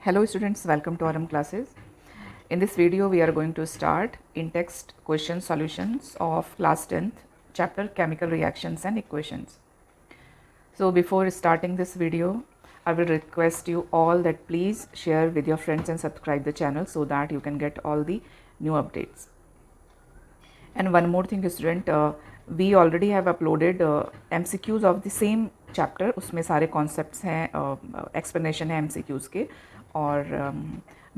Hello students, welcome to RM classes. In this video we are going to start in-text question solutions of class 10th chapter chemical reactions and equations. So before starting this video, I will request you all that please share with your friends and subscribe the channel so that you can get all the new updates. And one more thing student, we already have uploaded MCQs of the same chapter. उसमें सारे concepts हैं, explanation है MCQs के और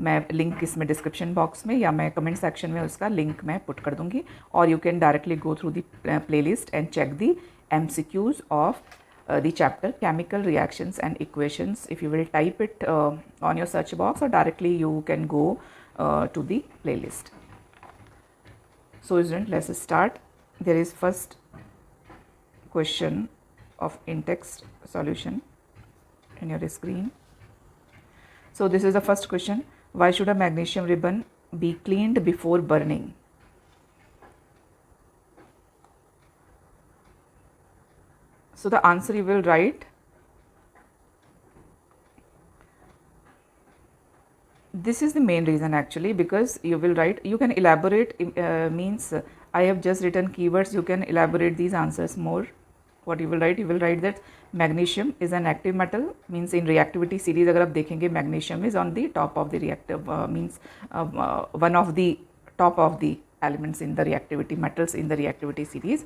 मैं link इसमें description box में या मैं कमेंट सेक्शन में उसका लिंक मैं पुट कर दूंगी और you can directly go through the playlist and check the MCQs of the chapter chemical reactions and equations. If you will type it on your search box or directly you can go to the playlist. So student, let's start. There is first question of in-text solution in your screen. So this is the first question. Why should a magnesium ribbon be cleaned before burning? So the answer you will write. This is the main reason actually, because you will write, you can elaborate, means I have just written keywords, you can elaborate these answers more. What you will write that magnesium is an active metal, means in reactivity series अगर आप देखेंगे magnesium is on the top of the reactive, means one of the top of the elements in the reactivity metals in the reactivity series.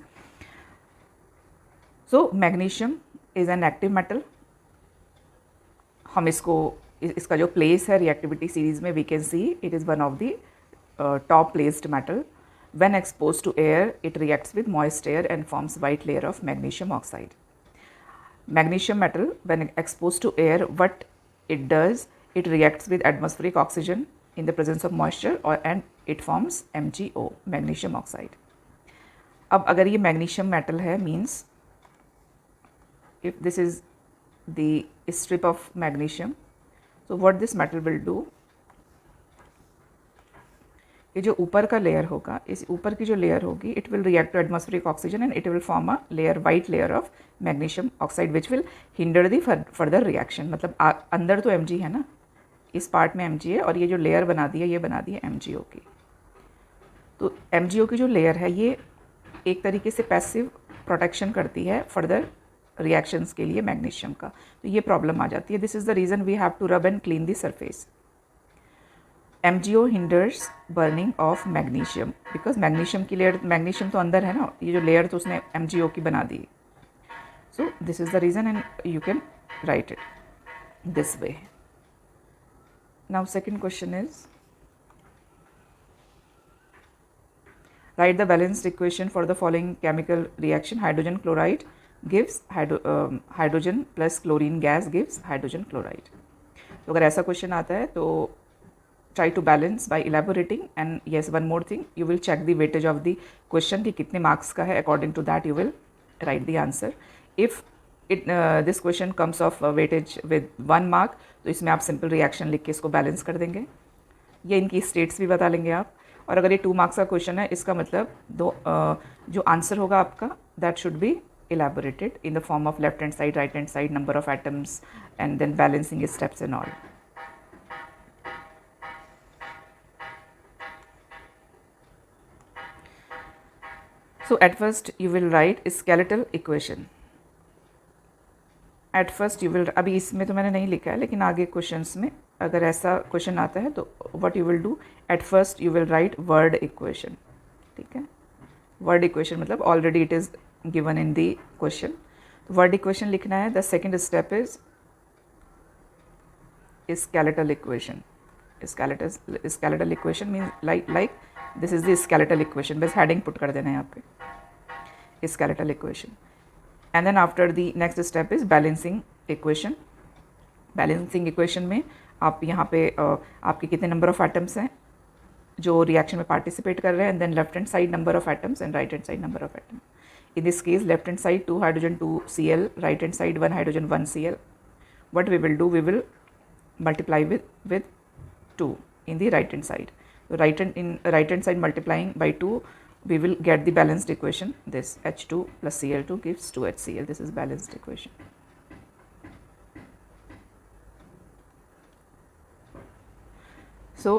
So magnesium is an active metal. हम इसका जो place है reactivity series में we can see it is one of the top placed metal. When exposed to air, it reacts with moist air and forms white layer of magnesium oxide. Magnesium metal, when exposed to air, what it does, it reacts with atmospheric oxygen in the presence of moisture and it forms MgO, magnesium oxide. अब अगर ये magnesium metal है, means if this is the strip of magnesium, so what this metal will do, ये जो ऊपर का layer होगा, इस ऊपर की जो लेयर होगी, it will react to atmospheric oxygen and it will form a layer, white layer of magnesium oxide which will hinder the further reaction. मतलब अंदर तो Mg है ना, इस पार्ट में Mg है और ये जो लेयर बना दी है ये बना दी है MgO की. तो MgO की जो लेयर है ये एक तरीके से पैसिव प्रोटेक्शन करती है फर्दर रिएक्शंस के लिए मैग्नीशियम का. तो ये प्रॉब्लम आ जाती है. This is the reason we have to rub and clean the surface. MgO hinders burning of magnesium because magnesium की लेयर, magnesium तो अंदर है ना, ये जो लेयर तो उसने MgO की बना दी. So this is the reason and you can write it this way. Now second question is, write the balanced equation for the following chemical reaction. Hydrogen chloride gives hydrogen plus chlorine gas gives hydrogen chloride. तो अगर ऐसा question आता है तो try to balance by elaborating. And yes, one more thing, you will check the weightage of the question कि कितने marks का है, according to that you will write the answer. If this question comes of weightage with 1 mark, तो इसमें आप simple reaction लिख के इसको balance कर देंगे. ये इनकी states भी बता लेंगे आप. और अगर ये 2 marks का question है, इसका मतलब जो answer होगा आपका, that should be elaborated in the form of left hand side, right hand side, number of atoms and then balancing steps and all. So at first you will write skeletal equation. At first you will, अभी इसमें तो मैंने नहीं लिखा है लेकिन आगे questions में अगर ऐसा क्वेश्चन आता है तो what you will do, at first you will write word equation. ठीक है, word equation मतलब already it is given in the question. Word equation लिखना है. The second step is skeletal equation. Skeletal equation means like this is the skeletal equation. बस heading put कर देना है यहाँ पे, skeletal equation. And then after the next step is balancing equation. Balancing equation में आप यहाँ पे आपके कितने number of atoms हैं जो reaction में participate कर रहे हैं, and then left hand side number of atoms and right hand side number of atoms. In this case left hand side 2 hydrogen 2 Cl, right hand side 1 hydrogen 1 Cl. What we will do, we will multiply with 2 in the right hand side. So right hand side multiplying by 2, we will get the balanced equation. This H2 plus Cl2 gives 2HCl. This is balanced equation. So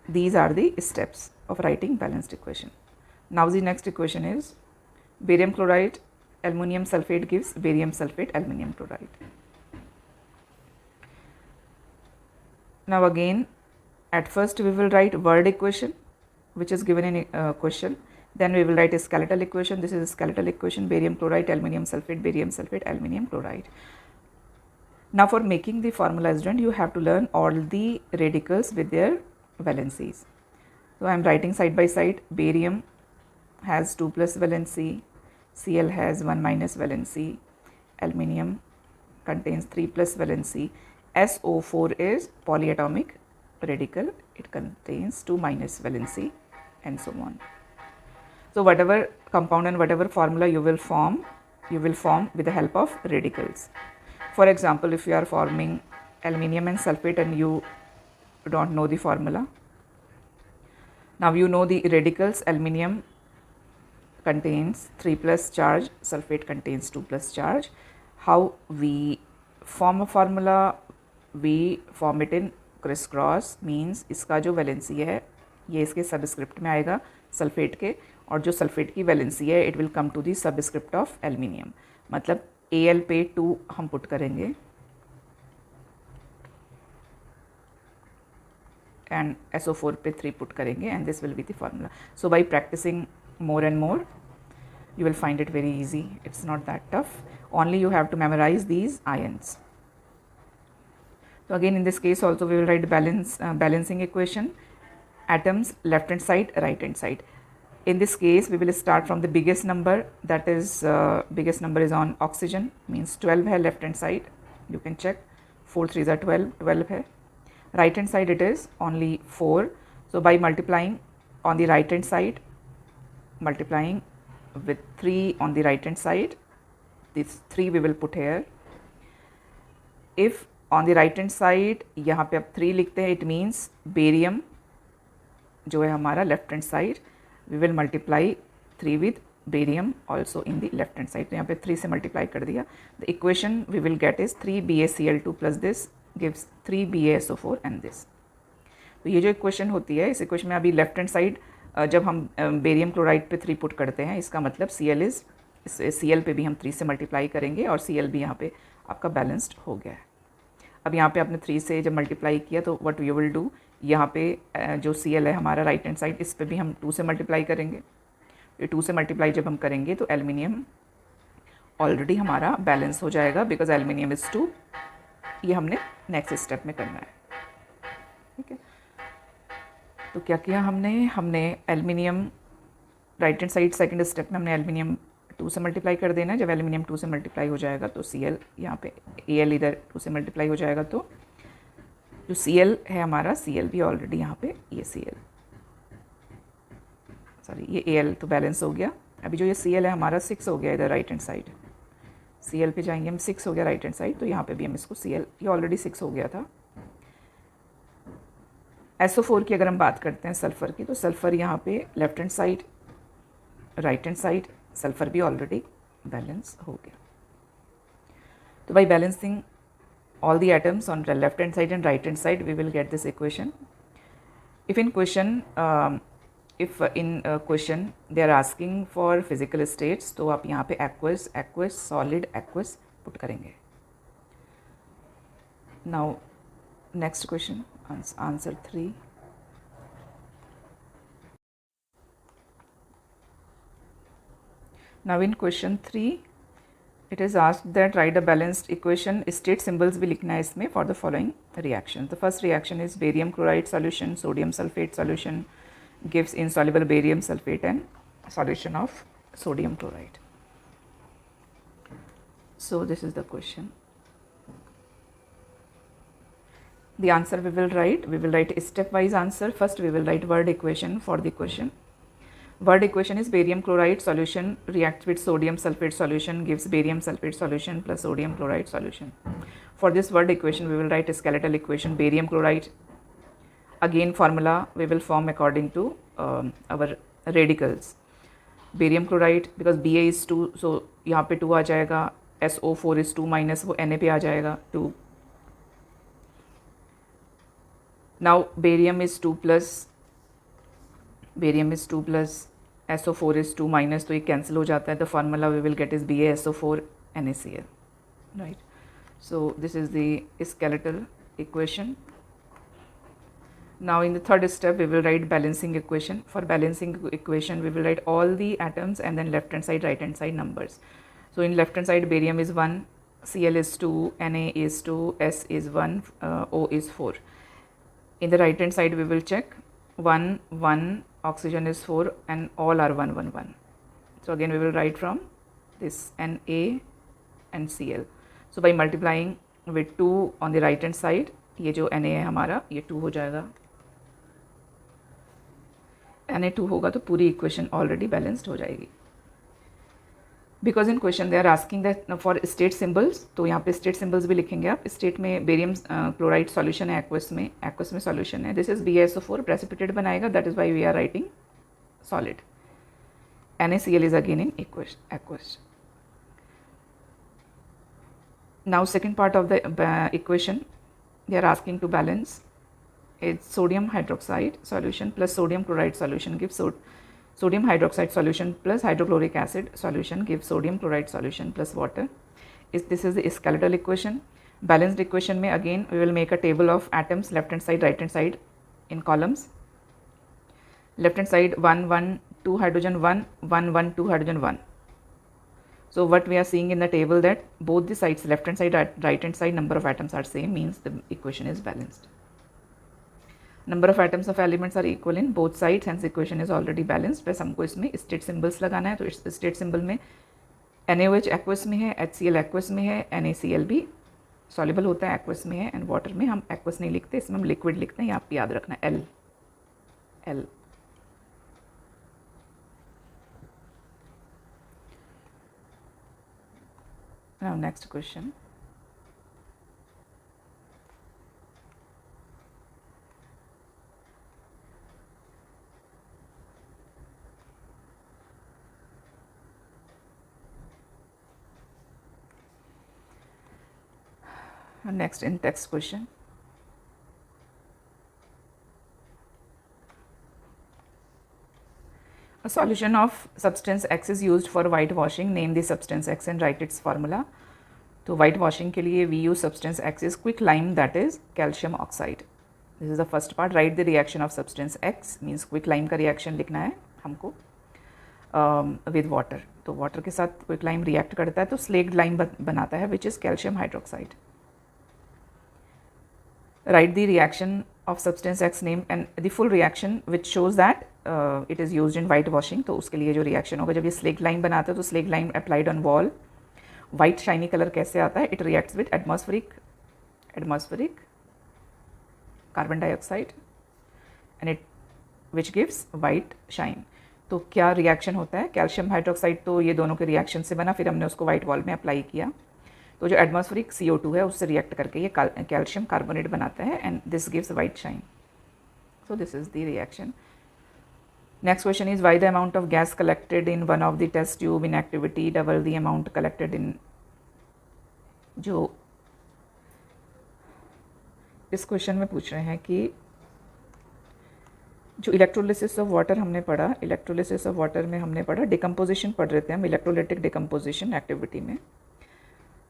these are the steps of writing balanced equation. Now the next equation is barium chloride aluminum sulfate gives barium sulfate aluminum chloride. Now again, at first we will write word equation which is given in a question. Then we will write a skeletal equation. This is a skeletal equation, barium chloride aluminum sulfate aluminum chloride. Now for making the formula, student, you have to learn all the radicals with their valencies. So I am writing side by side. Barium has 2 plus valency, Cl has 1 minus valency, aluminum contains 3 plus valency, SO4 is polyatomic radical, it contains 2 minus valency, and so on. So whatever compound and whatever formula you will form with the help of radicals. For example, if you are forming aluminum and sulfate and you don't know the formula, now you know the radicals. Aluminum contains 3 plus charge, sulfate contains 2 plus charge. How we form a formula? We form it in crisscross, means इसका जो valency है ये इसके subscript में आएगा sulphate के, और जो सल्फेट की वैलेंसी है it will come to the subscript of aluminium. मतलब Al पे 2 हम पुट करेंगे एंड SO4 पे 3 पुट करेंगे and this will be the formula. So by practising more and more you will find it very easy. It's not that tough, only you have to memorize these ions. So again in this case also we will write balancing equation, atoms left hand side right hand side. In this case we will start from the biggest number, that is biggest number is on oxygen, means 12 है left hand side, you can check 4 3s are 12 है. Right hand side it is only 4, so by multiplying on the right hand side, multiplying with 3 on the right hand side, this 3 we will put here. If on the right hand side यहाँ पे अब 3 लिखते हैं, it means barium जो है हमारा left hand side, we will multiply 3 with barium also in the left hand side. तो यहाँ पे 3 से multiply कर दिया. The equation we will get is 3BaCl2 plus this gives 3BaSO4 and this. तो ये जो इक्वेशन होती है, इस इक्वेशन में अभी लेफ्ट हैंड साइड जब हम बेरियम क्लोराइड पे 3 पुट करते हैं, इसका मतलब Cl पे भी हम 3 से मल्टीप्लाई करेंगे और Cl भी यहाँ पे आपका बैलेंस्ड हो गया है. अब यहाँ पे आपने 3 से जब मल्टीप्लाई किया तो व्हाट यू विल डू, यहाँ पे जो Cl है हमारा राइट हैंड साइड, इस पे भी हम 2 से मल्टीप्लाई करेंगे. ये 2 से मल्टीप्लाई जब हम करेंगे तो एल्युमिनियम ऑलरेडी हमारा बैलेंस हो जाएगा, बिकॉज एल्युमिनियम इज़ 2. ये हमने नेक्स्ट स्टेप में करना है. ठीक है, तो क्या किया हमने aluminium right hand side second step में हमने एल्युमिनियम 2 से मल्टीप्लाई कर देना है. जब एल्युमिनियम 2 से मल्टीप्लाई हो जाएगा तो Cl यहाँ पे Al इधर 2 से मल्टीप्लाई हो जाएगा, तो जो Cl है हमारा, Cl भी ऑलरेडी यहाँ पे ये ये Al तो बैलेंस हो गया. अभी जो ये Cl है हमारा 6 हो गया इधर राइट हैंड साइड, Cl पे जाएंगे हम 6 हो गया राइट हैंड साइड, तो यहाँ पे भी हम इसको Cl, ये ऑलरेडी 6 हो गया था. SO4 की अगर हम बात करते हैं सल्फ़र की, तो सल्फ़र यहाँ पे left hand side right hand side, sulphur भी ऑलरेडी बैलेंस हो गया. तो by balancing all the atoms on the left hand side and right hand side we will get this equation. If in question they are asking for physical states, तो आप यहाँ पे aqueous solid aqueous put करेंगे. Now next question, answer 3. Now in question 3 it is asked that write a balanced equation, state symbols भी लिखना है इसमें for the following reaction. The first reaction is barium chloride solution, sodium sulfate solution gives insoluble barium sulfate and solution of sodium chloride. So this is the question. The answer we will write a stepwise answer. First we will write word equation for the question. Word equation is barium chloride solution reacts with sodium sulfate solution gives barium sulfate solution plus sodium chloride solution. For this word equation we will write a skeletal equation, barium chloride. Again formula we will form according to our radicals. Barium chloride because Ba is 2, so यहाँ पे 2 आ जाएगा, SO4 is 2 minus, वो Na पे आ जाएगा 2. Now barium is 2 plus SO4 is 2 minus, तो ये cancel हो जाता है. The formula we will get is BaSO4 NaCl, right? So this is the skeletal equation. Now in the third step we will write balancing equation. For balancing equation we will write all the atoms and then left hand side right hand side numbers. So in left hand side barium is 1, Cl is 2, Na is 2, S is 1, O is 4. In the right hand side we will check 1, 1, oxygen is 4 and all are 1, 1, 1. So again we will write from this Na and Cl. So by multiplying with 2 on the right hand side, ये जो Na है हमारा ये 2 हो जाएगा. Na 2 होगा तो पूरी इक्वेशन ऑलरेडी बैलेंस्ड हो जाएगी. Because in question they are asking that for state symbols, तो यहाँ पे स्टेट सिम्बल्स भी लिखेंगे आप. स्टेट में बेरियम क्लोराइड सॉल्यूशन है, एक्वस में सॉल्यूशन है. दिस इज BaSO4 प्रेसिपिटेट बनाएगा, that is why we are writing solid. NaCl is again in aqueous. Now second part of the equation, they are asking to balance. It's sodium hydroxide solution plus sodium chloride solution gives sodium hydroxide solution plus hydrochloric acid solution gives sodium chloride solution plus water. This is the skeletal equation. Balanced equation में again we will make a table of atoms, left hand side right hand side in columns. Left hand side 1 1 2 hydrogen 1 1 1 2 hydrogen 1. So what we are seeing in the table that both the sides, left hand side right hand side, number of atoms are same, means the equation is balanced. Number of atoms of elements are equal in both sides, hence equation is already balanced. बस हमको इसमें state symbols लगाना है. तो state symbol में NaOH aqueous में है, HCl aqueous में है, NaCl भी सॉल्युबल होता है, एक्वस में है. एंड वाटर में हम एक्वस नहीं लिखते, इसमें हम लिक्विड लिखते हैं. आप याद रखना L. Now next question. Next in text question. A solution of substance X is used for whitewashing. Name the substance X and write its formula. तो whitewashing के लिए we use substance X is quicklime, that is calcium oxide. This is the first part. Write the reaction of substance X, means quicklime का reaction लिखना है हमको with water. तो water के साथ quicklime react करता है तो slaked lime बनाता है, which is calcium hydroxide. Write the reaction of substance X name and the full reaction which shows that it is used in whitewashing. तो उसके लिए जो reaction होगा, जब ये slaked lime बनाता है तो slaked lime applied on wall, white shiny color कैसे आता है? It reacts with atmospheric carbon dioxide and it which gives white shine. तो क्या रिएक्शन होता है? कैल्शियम हाइड्रोक्साइड तो ये दोनों के रिएक्शन से बना, फिर हमने उसको वाइट वॉल में अप्लाई किया, तो जो एटमॉस्फेरिक CO2 है उससे रिएक्ट करके ये कैल्शियम कार्बोनेट बनाता है and this gives white shine. So this is the reaction. Next question is why the amount of gas collected in one of the test tube in activity double the amount collected in. जो इस question में पूछ रहे हैं कि जो electrolysis of water हमने पढ़ा, इलेक्ट्रोलिसिस ऑफ वाटर में हमने पढ़ा डिकम्पोजिशन पढ़ रहे थे हम, इलेक्ट्रोलिटिक डिकम्पोजिशन एक्टिविटी में.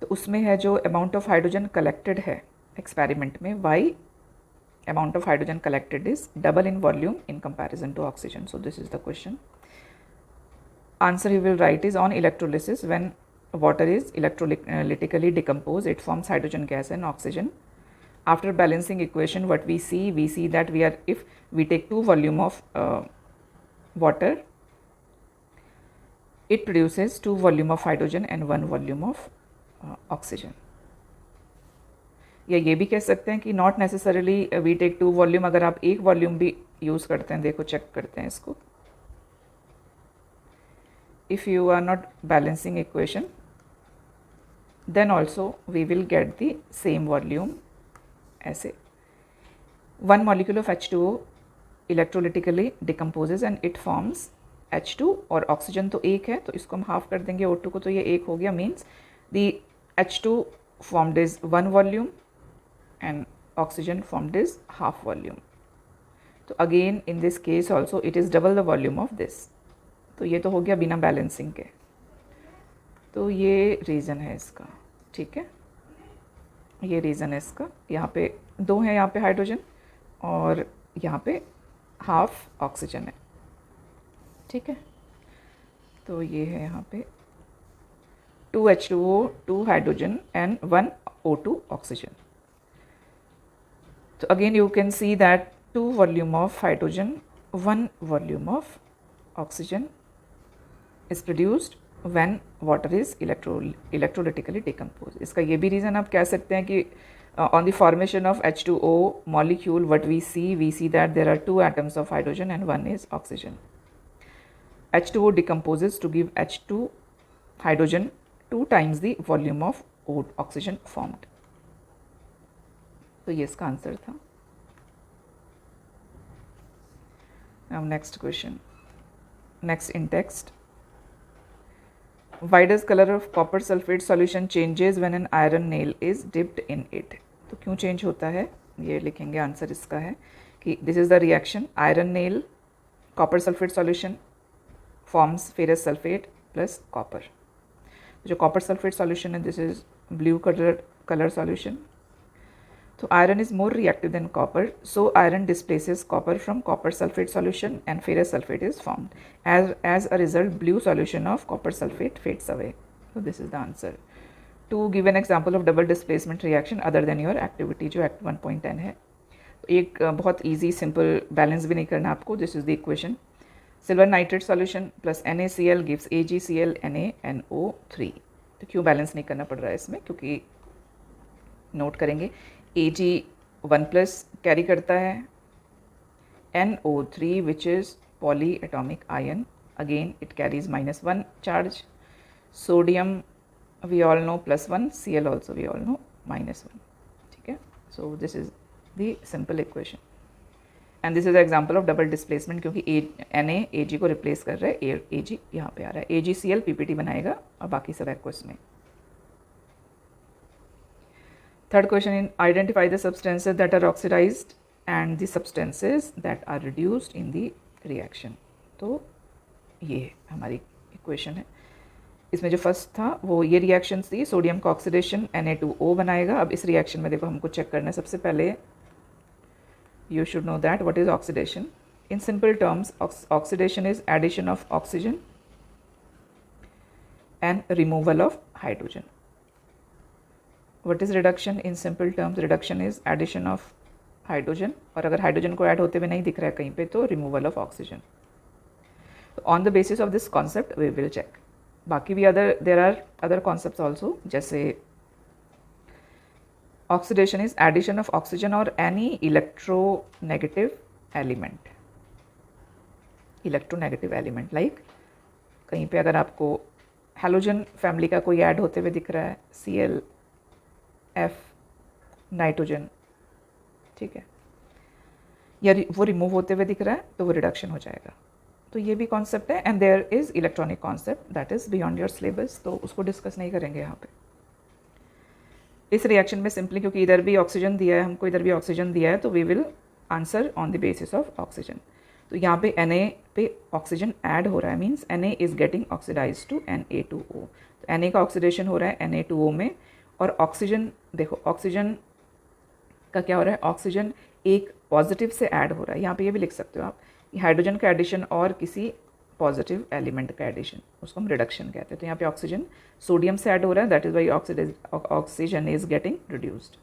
तो उसमें है जो अमाउंट ऑफ हाइड्रोजन कलेक्टेड है एक्सपेरिमेंट में, why amount of hydrogen collected is double in volume in comparison to oxygen. So this is the question. Answer you will write is on electrolysis when water is electrolytically decomposed, it forms hydrogen gas and oxygen. After balancing equation, what we see that if we take 2 volume of water, it produces 2 volume of hydrogen and 1 volume of oxygen. या ये भी कह सकते हैं कि not necessarily we take 2 volume, अगर आप 1 volume भी यूज़ करते हैं, देखो चेक करते हैं इसको. If you are not balancing equation, then also we will get the same volume. ऐसे 1 molecule of H2O electrolytically decomposes and it forms H2 और ऑक्सीजन तो 1 है तो इसको हम हाफ कर देंगे O2 को, तो ये 1 हो गया. Means the H2 formed is 1 volume and oxygen formed is half volume. तो again in this case also it is double the volume of this. तो ये तो हो गया बिना बैलेंसिंग के. तो ये रीज़न है इसका. ठीक है, ये रीज़न है इसका. यहाँ पे 2 हैं, यहाँ पे हाइड्रोजन और यहाँ पे हाफ ऑक्सीजन है. ठीक है, तो ये है यहाँ पे 2H2O, 2 hydrogen and 1 O2 oxygen. So again you can see that 2 volume of hydrogen, 1 volume of oxygen is produced when water is electrolytically decomposed. इसका ये भी reason आप कह सकते हैं कि on the formation of H2O molecule what we see that there are 2 atoms of hydrogen and 1 is oxygen. H2O decomposes to give H2 hydrogen 2 times the volume of oxygen formed. तो ये इसका answer था. Now next question. Next in text. Why does color of copper sulfate solution changes when an iron nail is dipped in it? तो क्यों change होता है ये लिखेंगे. आंसर इसका है कि this is the reaction. Iron nail copper sulphate solution forms ferrous sulphate plus copper. जो कॉपर सल्फेट सॉल्यूशन है this is blue colour solution. So iron is more reactive than copper, so iron displaces copper from copper sulfate solution and ferrous sulfate is formed. As a result, blue solution of copper sulfate fades away. So this is the answer. To give an example of double displacement reaction other than your activity, जो act 1.10 है. एक बहुत easy simple balance भी नहीं करना आपको. This is the equation. Silver nitrate solution plus NaCl gives AgCl NaNO3. तो क्यों बैलेंस नहीं करना पड़ रहा है इसमें, क्योंकि नोट करेंगे Ag1+ कैरी करता है NO3 which is polyatomic ion. Again it carries -1 charge. Sodium we all know +1, Cl also we all know -1. ठीक है, so this is the simple equation and this is example of double displacement, क्योंकि Na Ag को replace कर रहा है. Ag यहाँ पे आ रहा है. AgCl PPT बनाएगा और बाकी सब एक्वस में. Third question, identify the substances that are oxidized and the substances that are reduced in the reaction. तो ये हमारी इक्वेशन है. इसमें जो फर्स्ट था वो ये रिएक्शन थी. सोडियम का ऑक्सीडेशन Na2O बनाएगा. अब इस रिएक्शन में देखो हमको चेक करना है. सबसे पहले you should know that what is oxidation. In simple terms oxidation is addition of oxygen and removal of hydrogen. What is reduction? In simple terms, reduction is addition of hydrogen, और अगर hydrogen को add होते हुए नहीं दिख रहा है कहीं पे तो removal of oxygen. On the basis of this concept we will check. बाकी भी there are other concepts also, जैसे oxidation is addition of oxygen और एनी इलेक्ट्रोनेगेटिव एलिमेंट लाइक कहीं पे अगर आपको हैलोजन फैमिली का कोई ऐड होते हुए दिख रहा है, Cl F नाइट्रोजन. ठीक है, या वो रिमूव होते हुए दिख रहा है तो वो रिडक्शन हो जाएगा. तो ये भी कॉन्सेप्ट है and there is electronic concept that is beyond your syllabus, तो उसको डिस्कस नहीं करेंगे यहाँ पे. इस रिएक्शन में सिंपली क्योंकि इधर भी ऑक्सीजन दिया है हमको, इधर भी ऑक्सीजन दिया है, तो we will answer on the basis of oxygen. तो यहाँ पे Na पे ऑक्सीजन ऐड हो रहा है, means Na is getting oxidised to Na2O. तो Na का ऑक्सीडेशन हो रहा है Na2O में, और ऑक्सीजन देखो ऑक्सीजन का क्या हो रहा है, ऑक्सीजन एक पॉजिटिव से ऐड हो रहा है. यहाँ पे ये भी लिख सकते हो आप, हाइड्रोजन का एडिशन और किसी पॉजिटिव एलिमेंट का एडिशन, उसको हम रिडक्शन कहते हैं. तो यहाँ पे ऑक्सीजन सोडियम से ऐड हो रहा है, that is why oxygen is getting reduced.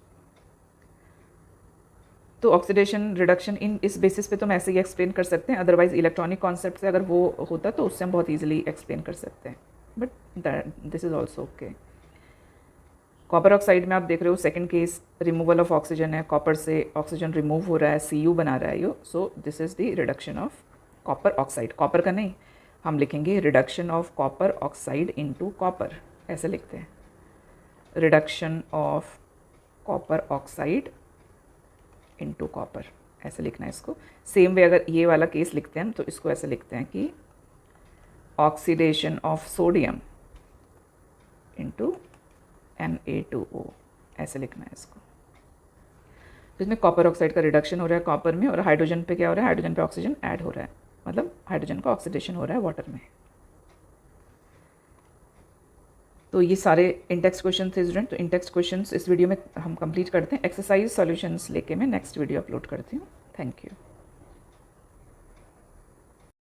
तो ऑक्सीडेशन रिडक्शन इन इस बेसिस पे तो हम ऐसे ही एक्सप्लेन कर सकते हैं. अदरवाइज इलेक्ट्रॉनिक कॉन्सेप्ट से अगर वो होता तो उससे हम बहुत ईजिली एक्सप्लेन कर सकते हैं, but this is also okay. Copper oxide में आप देख रहे हो second case removal of oxygen है, कॉपर से ऑक्सीजन रिमूव हो रहा है, Cu बना रहा है यो. So this is the reduction of copper oxide. Copper का नहीं, हम लिखेंगे reduction of copper oxide into copper, ऐसे लिखते हैं. Reduction of copper oxide into copper, ऐसे लिखना है इसको. सेम वे अगर ये वाला केस लिखते हैं तो इसको ऐसे लिखते हैं कि oxidation of sodium into Na2O, ऐसे लिखना है इसको. तो इसमें कॉपर ऑक्साइड का रिडक्शन हो रहा है कॉपर में, और हाइड्रोजन पे क्या हो रहा है, हाइड्रोजन पे ऑक्सीजन ऐड हो रहा है, मतलब हाइड्रोजन का ऑक्सीडेशन हो रहा है वाटर में। तो ये सारे इंटेक्स्ट क्वेश्चन थे स्टूडेंट। तो इंटेक्स्ट क्वेश्चंस इस वीडियो में हम कंप्लीट करते हैं। एक्सरसाइज सॉल्यूशंस लेके मैं नेक्स्ट वीडियो अपलोड करती हूँ। Thank you.